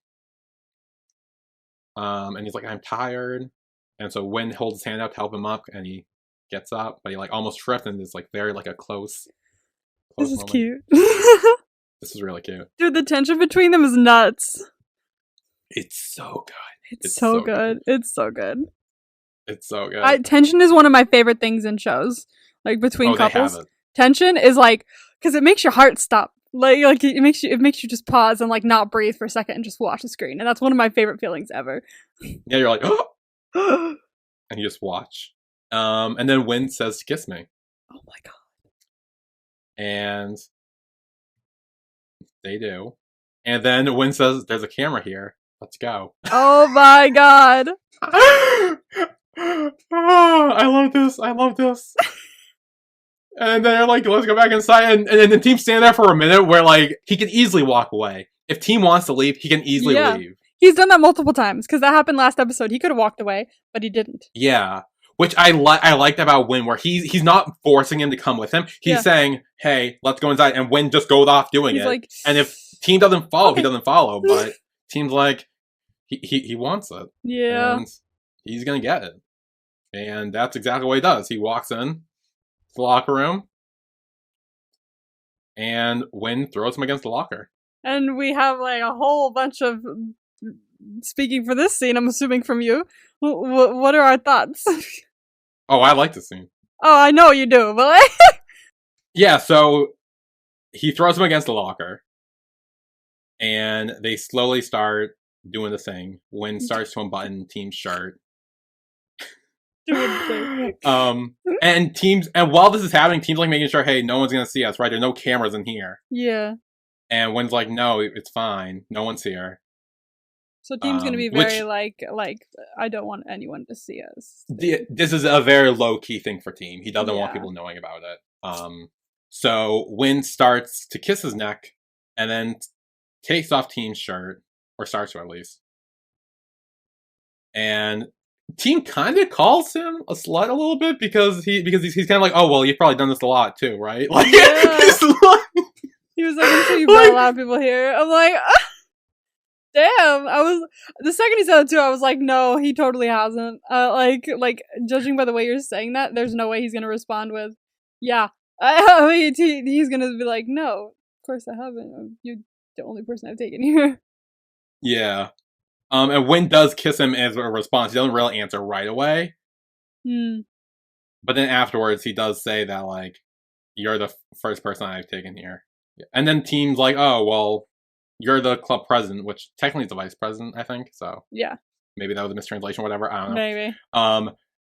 And he's like, I'm tired. And so Win holds his hand out to help him up, and he gets up, but he, like, almost tripped, and it's, like, very, like, a close this is moment. Cute. This is really cute. Dude, the tension between them is nuts. It's so good. It's so good. It's so good. It's so good. Tension is one of my favorite things in shows. Like, between couples. Tension is, like, because it makes your heart stop. Like it makes you just pause and, like, not breathe for a second and just watch the screen. And that's one of my favorite feelings ever. Yeah, you're like, oh! And you just watch. And then Win says, kiss me. Oh my god. And they do. And then Win says, there's a camera here. Let's go. Oh my god. Oh, I love this. I love this. And then they're like, let's go back inside. And then the Team stand there for a minute where, like, he can easily walk away. If Team wants to leave, he can easily leave. He's done that multiple times, because that happened last episode. He could have walked away, but he didn't. Yeah. Which I liked about Win, where he's not forcing him to come with him. He's saying, hey, let's go inside. And Win just goes off doing it. Like, and if Team doesn't follow, he doesn't follow. But Team's like, he wants it. Yeah. And he's going to get it. And that's exactly what he does. He walks in the locker room. and Win throws him against the locker. And we have like a whole bunch of, speaking for this scene, I'm assuming from you, what are our thoughts? Oh, I like this scene. Oh, I know you do, but Yeah, so he throws him against the locker, and they slowly start doing the thing. Win starts to unbutton Team's shirt. And while this is happening, Team's like making sure, hey, no one's gonna see us, right? There's no cameras in here. Yeah. And Win's like, no, it's fine. No one's here. So Team's gonna be very like, I don't want anyone to see us. This is a very low-key thing for Team. He doesn't want people knowing about it. So Win starts to kiss his neck, and then takes off Team's shirt, or starts to at least. And Team kind of calls him a slut a little bit because he's kind of like, oh well, you've probably done this a lot too, right? Like, yeah. He was like, I'm sure you've got a lot of people here. I'm like, damn. The second he said it too, I was like, no, he totally hasn't. Like judging by the way you're saying that, there's no way he's gonna respond with, yeah. I mean, he's gonna be like, no, of course I haven't. You're the only person I've taken here. Yeah. And Win does kiss him as a response. He doesn't really answer right away. But then afterwards, he does say that, like, you're the first person I've taken here. And then Team's like, oh, well, you're the club president, which technically is the vice president, I think. So yeah, maybe that was a mistranslation, whatever. I don't know. Maybe.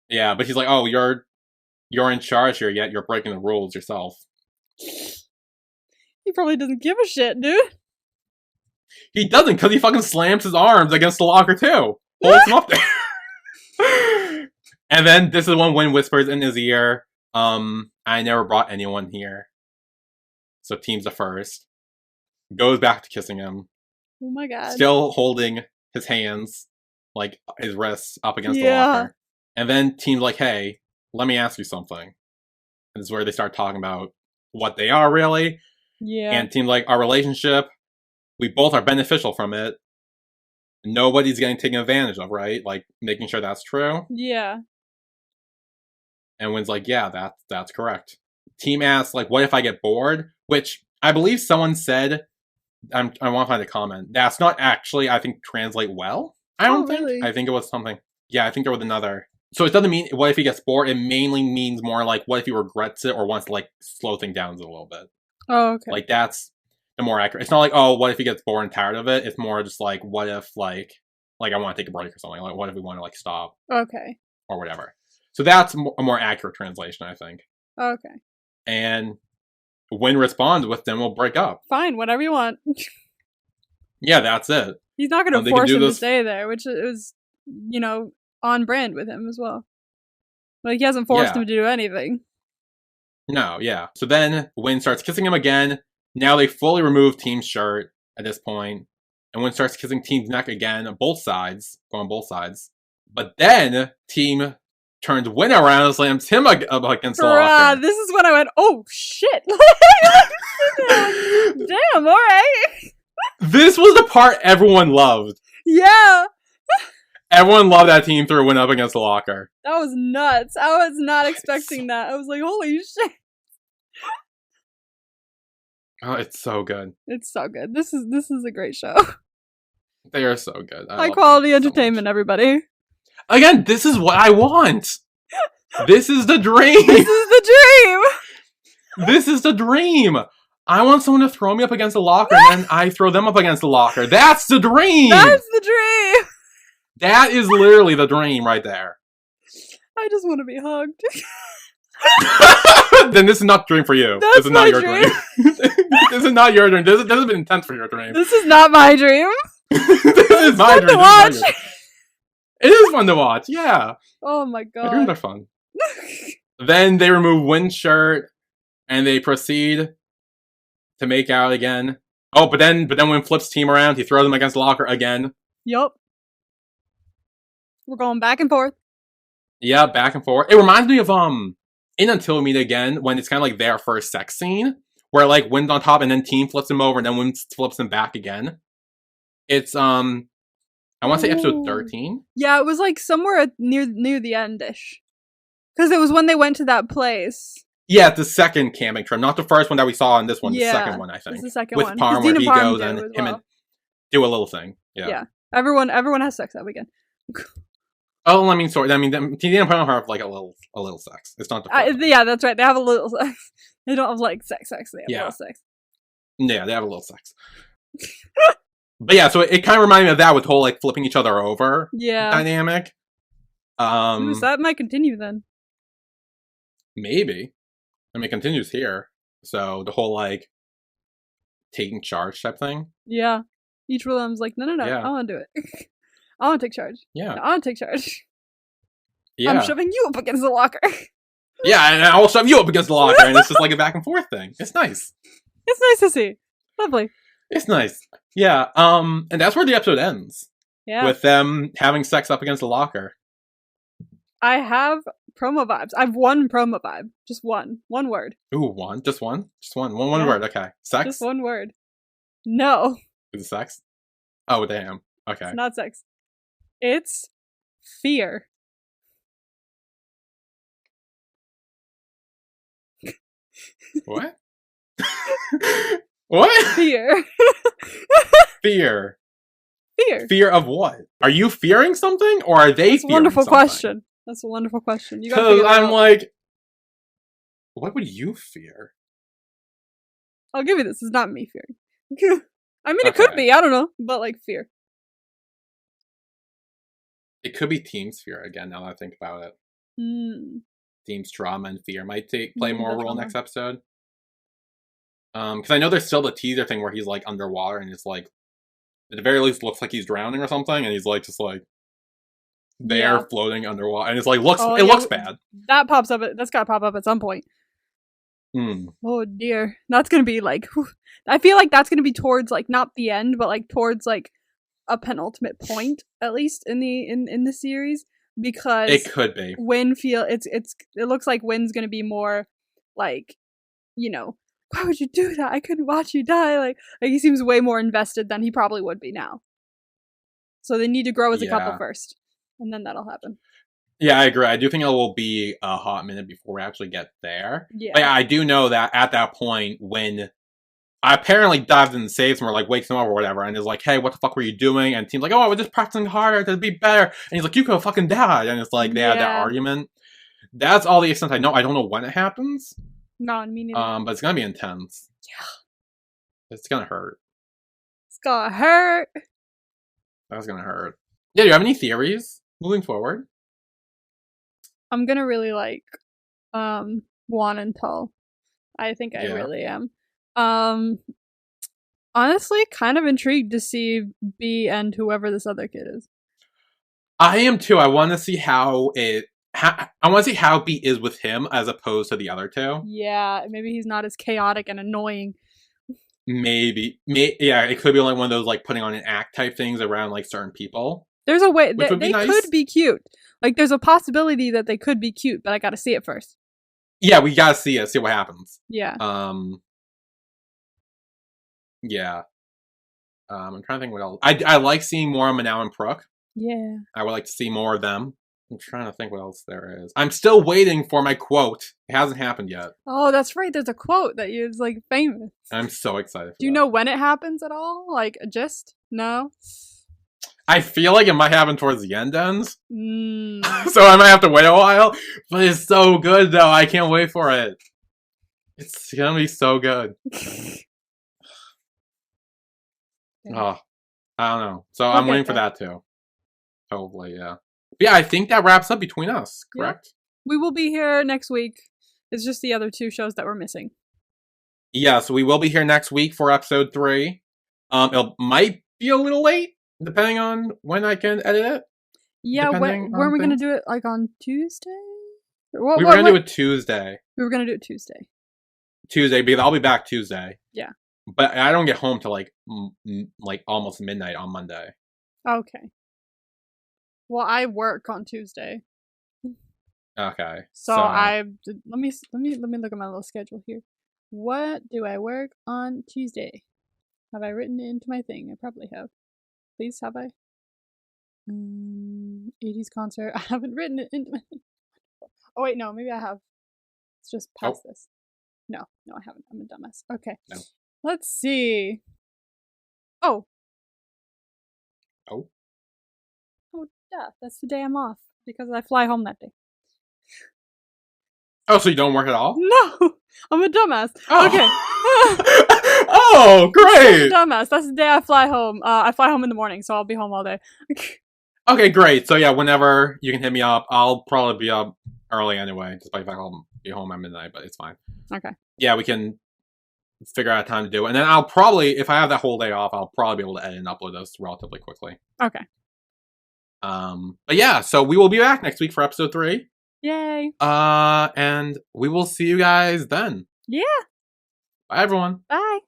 Yeah, but he's like, oh, you're in charge here, yet you're breaking the rules yourself. He probably doesn't give a shit, dude. He doesn't, because he fucking slams his arms against the locker, too. Holds him up there. And then this is when Win whispers in his ear, I never brought anyone here. So Team's the first. Goes back to kissing him. Oh my god. Still holding his hands, like his wrists up against the locker. And then Team's like, hey, let me ask you something. And this is where they start talking about what they are, really. Yeah. And Team's like, our relationship, we both are beneficial from it. Nobody's getting taken advantage of, right? Like, making sure that's true. Yeah. And Win's like, yeah, that's correct. Team asks, like, what if I get bored? Which I believe someone said, I want to find a comment. That's not actually, I think, translate well. I don't think. Really? I think it was something. Yeah, I think there was another. So it doesn't mean, what if he gets bored? It mainly means more like, what if he regrets it or wants to, like, slow things down a little bit. Oh, okay. Like, that's the more accurate. It's not like, oh, what if he gets bored and tired of it? It's more just like, what if, like I want to take a break or something. Like, what if we want to, like, stop? Okay. Or whatever. So that's a more accurate translation, I think. Okay. And Win responds with, then we'll break up. Fine, whatever you want. Yeah, that's it. He's not going to force him to stay there, which is, on brand with him as well. Like, he hasn't forced him to do anything. No, yeah. So then Win starts kissing him again. Now they fully remove Team's shirt at this point. And Win starts kissing Team's neck again on both sides. Going both sides. But then Team turns Win around and slams him up against the locker. This is when I went, oh shit. Damn, alright. This was the part everyone loved. Yeah. Everyone loved that Team threw Win up against the locker. That was nuts. I was not expecting that. I was like, holy shit. Oh, it's so good. It's so good. This is a great show. They are so good. High quality entertainment, everybody. Again, this is what I want. This is the dream. This is the dream. This is the dream. I want someone to throw me up against the locker and then I throw them up against the locker. That's the dream. That's the dream. That is literally the dream right there. I just want to be hugged. Then this is not the dream for you. That's this is not your dream. This is not your dream. This has been intense for your dream. This is not my dream. This is my dream. To watch. It is fun to watch, yeah. Oh my god. My dreams are fun. Then they remove Win's shirt and they proceed to make out again. Oh, but then Win flips Team around, he throws him against the locker again. Yup. We're going back and forth. Yeah, back and forth. It reminds me of In Until We Meet Again, when it's kind of like their first sex scene, where like Win's on top and then Team flips him over and then Win flips him back again. It's I want to say episode 13. Yeah, it was like somewhere near the end-ish. Because it was when they went to that place. Yeah, the second camping trip, not the first one that we saw in this one. Yeah, The second one, I think, it's the second with one. Parm, 'Cause where Dean and he Parm goes do and as him well. and do a little thing. Yeah. Everyone has sex that weekend. Oh, I mean, sorry. I mean, Dean and Parm have like a little sex. It's not the first Yeah, that's right. They have a little sex. They don't have like sex. They have a Yeah. little sex. Yeah, they have a little sex. But yeah, so it kind of reminded me of that with whole like flipping each other over Yeah. dynamic. Ooh, so that might continue then. Maybe. I mean, it continues here. So the whole like taking charge type thing. Yeah. Each one of them's like, no, Yeah. I want to do it. I want to take charge. Yeah. No, I want to take charge. Yeah. I'm shoving you up against the locker. Yeah, and I'll shove you up against the locker, and it's just like a back and forth thing. It's nice. It's nice to see. Lovely. It's nice. Yeah. And that's where the episode ends. Yeah. With them having sex up against the locker. I have promo vibes. I've one promo vibe. Just one. One word. Ooh, one? Just one? Just one. One Yeah. word. Okay. Sex? Just one word. No. Is it sex? Oh, damn. Okay. It's not sex. It's fear. What? What? Fear. Fear. Fear. Fear of what? Are you fearing something, or are they That's a fearing wonderful something? question. That's a wonderful question. You gotta Because figure that I'm out. like, what would you fear? I'll give you this. It's not me fearing. I mean, it could Okay. be. I don't know. But, like, fear. It could be Team's fear again, now that I think about it. Mm. Team's trauma and fear might play more That role trauma. next episode. Because I know there's still the teaser thing where he's like underwater and it's like, at the very least, looks like he's drowning or something, and he's like just like there Yeah. floating underwater, and it's like looks Oh, it yeah, looks bad. That pops up. That's gotta pop up at some point. Hmm. Oh dear. That's gonna be like. Whew. I feel like that's gonna be towards like not the end, but like towards like a penultimate point at least in the series because It could be. Win it looks like Win's gonna be more like, you know, why would you do that? I couldn't watch you die. Like he seems way more invested than he probably would be now. So they need to grow as a couple Yeah. first, and then that'll happen. Yeah, I agree. I do think it will be a hot minute before we actually get there. Yeah. But yeah, I do know that at that point when I apparently dives in and saves him or like wakes him up or whatever and is like, hey, what the fuck were you doing? And Team's like, oh, I was just practicing harder to be better. And he's like, you could have fucking died. And it's like they had that Yeah. argument. That's all the extent I know. I don't know when it happens. No, me neither. But it's gonna be intense. Yeah. It's gonna hurt. It's gonna hurt. That's gonna hurt. Yeah, do you have any theories moving forward? I'm gonna really like Juan and Tull. I think I Yeah. really am. Honestly, kind of intrigued to see B and whoever this other kid is. I am too. I want to see how B is with him as opposed to the other two. Yeah, maybe he's not as chaotic and annoying. Maybe. Yeah, it could be like one of those like putting on an act type things around like certain people. There's a way Which would be they nice. could be cute. Like there's a possibility that they could be cute, but I gotta see it first. Yeah, we gotta see it. See what happens. Yeah. Yeah. I'm trying to think what else. I like seeing more of Manao and Prook. Yeah. I would like to see more of them. I'm trying to think what else there is. I'm still waiting for my quote. It hasn't happened yet. Oh, that's right. There's a quote that is like famous. I'm so excited. Do you know when it happens at all? Like a gist? No. I feel like it might happen towards the ends. Mm. So I might have to wait a while. But it's so good though. I can't wait for it. It's gonna be so good. Oh, I don't know. So I'm Okay, waiting for fair. that too. Hopefully, yeah. But yeah, I think that wraps up between us, Yeah. correct? We will be here next week. It's just the other two shows that we're missing. Yeah, so we will be here next week for episode 3. It might be a little late, depending on when I can edit it. Yeah, Depending when on we're gonna things. do it? Like on Tuesday? What, We were gonna do it Tuesday. We were gonna do it Tuesday. Tuesday, because I'll be back Tuesday. Yeah. But I don't get home till like almost midnight on Monday. Okay. Well, I work on Tuesday, Okay. so let me look at my little schedule here. What do I work on Tuesday? Have I written it into my thing? I probably have. Please, have I? 80s concert. I haven't written it into my thing. Oh wait, no, maybe I have. Let's just pass this. No, I haven't. I'm a dumbass. Okay. No. Let's see. Oh, yeah, that's the day I'm off because I fly home that day. Oh, so you don't work at all? No, I'm a dumbass. Oh. Okay. Oh, great. I'm a dumbass. That's the day I fly home. I fly home in the morning, so I'll be home all day. Okay, great. So yeah, whenever you can hit me up, I'll probably be up early anyway, despite the fact I'll be home at midnight, but it's fine. Okay. Yeah, we can figure out a time to do it. And then I'll probably, if I have that whole day off, I'll probably be able to edit and upload those relatively quickly. Okay. But yeah, so we will be back next week for episode 3. Yay. And we will see you guys then. Yeah. Bye, everyone. Bye.